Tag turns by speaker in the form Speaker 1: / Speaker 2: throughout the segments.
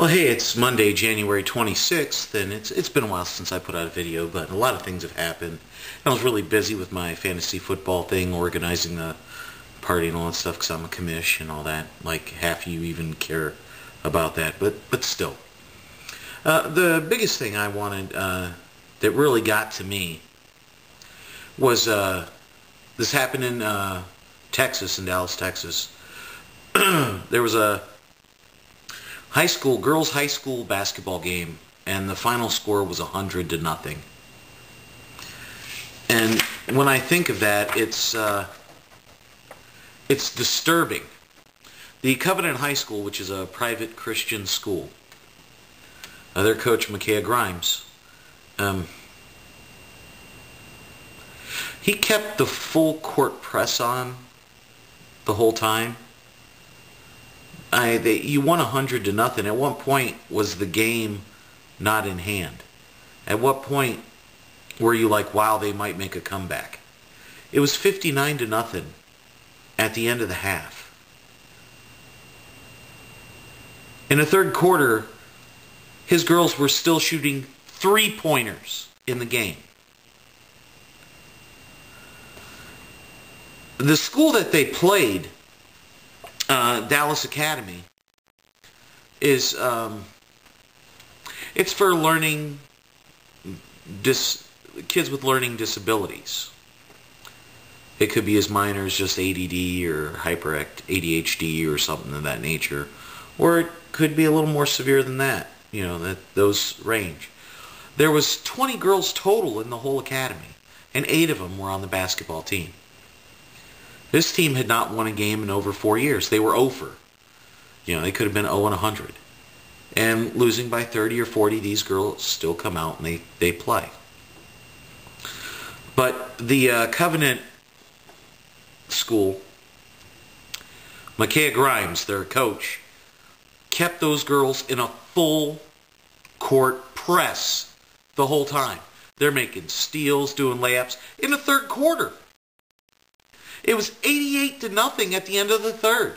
Speaker 1: Well, hey, it's Monday, January 26th, and it's been a while since I put out a video, but a lot of things have happened. I was really busy with my fantasy football thing, organizing the party and all that stuff, because I'm a commish and all that. Like, half of you even care about that, but still. The biggest thing I wanted that really got to me was this happened in Texas, in Dallas, Texas. There was a girls' high school basketball game, and the final score was 100-0. And when I think of that, it's disturbing. The Covenant High School, which is a private Christian school, their coach, Micah Grimes, he kept the full court press on the whole time. You won 100-0. At what point was the game not in hand? At what point were you like, wow, they might make a comeback? It was 59-0 at the end of the half. In the third quarter, his girls were still shooting three-pointers in the game. The school that they played, Dallas Academy, is it's for kids with learning disabilities. It could be as minor as just ADD or ADHD or something of that nature, or it could be a little more severe than that. You know, those range. There was 20 girls total in the whole academy, and 8 of them were on the basketball team. This team had not won a game in over 4 years. They were over. You know, they could have been 0-100. And losing by 30 or 40, these girls still come out and they play. But the Covenant school, Micah Grimes, their coach, kept those girls in a full court press the whole time. They're making steals, doing layups in the third quarter. It was 88-0 at the end of the third,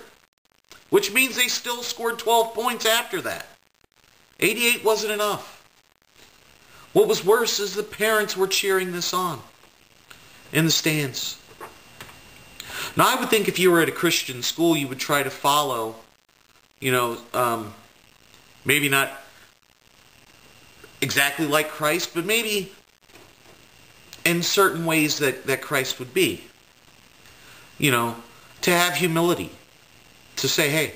Speaker 1: which means they still scored 12 points after that. 88 wasn't enough. What was worse is the parents were cheering this on in the stands. Now, I would think if you were at a Christian school, you would try to follow, maybe not exactly like Christ, but maybe in certain ways that Christ would be. You know, to have humility, to say, hey,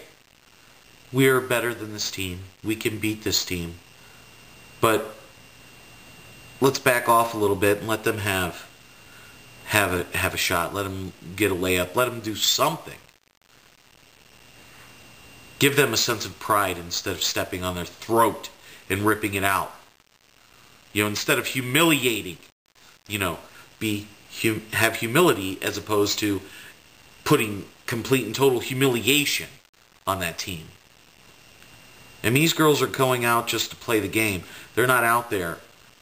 Speaker 1: we're better than this team. We can beat this team. But let's back off a little bit and let them have a shot. Let them get a layup. Let them do something. Give them a sense of pride instead of stepping on their throat and ripping it out. You know, instead of humiliating, have humility as opposed to putting complete and total humiliation on that team. And these girls are going out just to play the game. They're not out there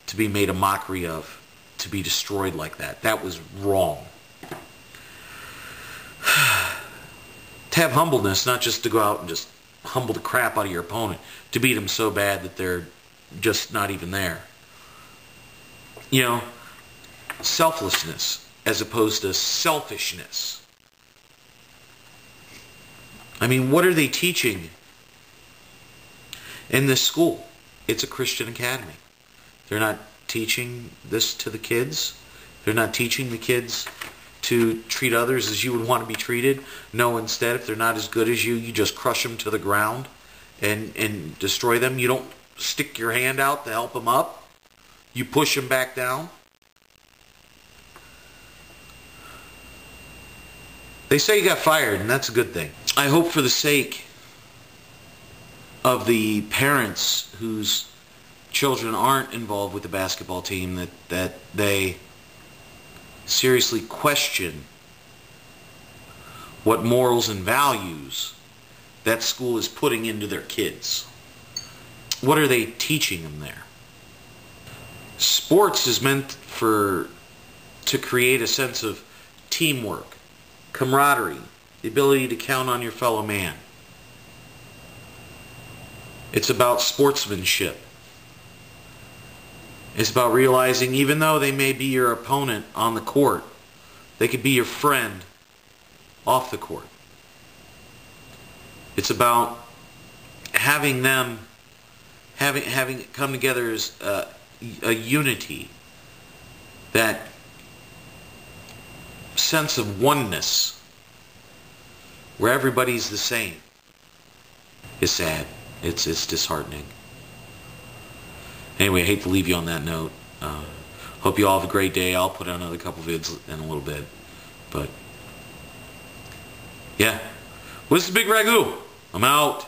Speaker 1: to be made a mockery of, to be destroyed like that. That was wrong. To have humbleness, not just to go out and just humble the crap out of your opponent, to beat them so bad that they're just not even there. You know, selflessness as opposed to selfishness. I mean, what are they teaching in this school? It's a Christian academy. They're not teaching this to the kids. They're not teaching the kids to treat others as you would want to be treated. No, instead, if they're not as good as you, you just crush them to the ground and destroy them. You don't stick your hand out to help them up. You push them back down. They say you got fired, and that's a good thing. I hope for the sake of the parents whose children aren't involved with the basketball team that they seriously question what morals and values that school is putting into their kids. What are they teaching them there? Sports is meant to create a sense of teamwork, camaraderie, the ability to count on your fellow man. It's about sportsmanship. It's about realizing even though they may be your opponent on the court, they could be your friend off the court. It's about having them, having it come together as a unity, that sense of oneness where everybody's the same. It's sad. It's disheartening. Anyway, I hate to leave you on that note. Hope you all have a great day. I'll put out another couple vids in a little bit. But, yeah. This is Bigragu. I'm out.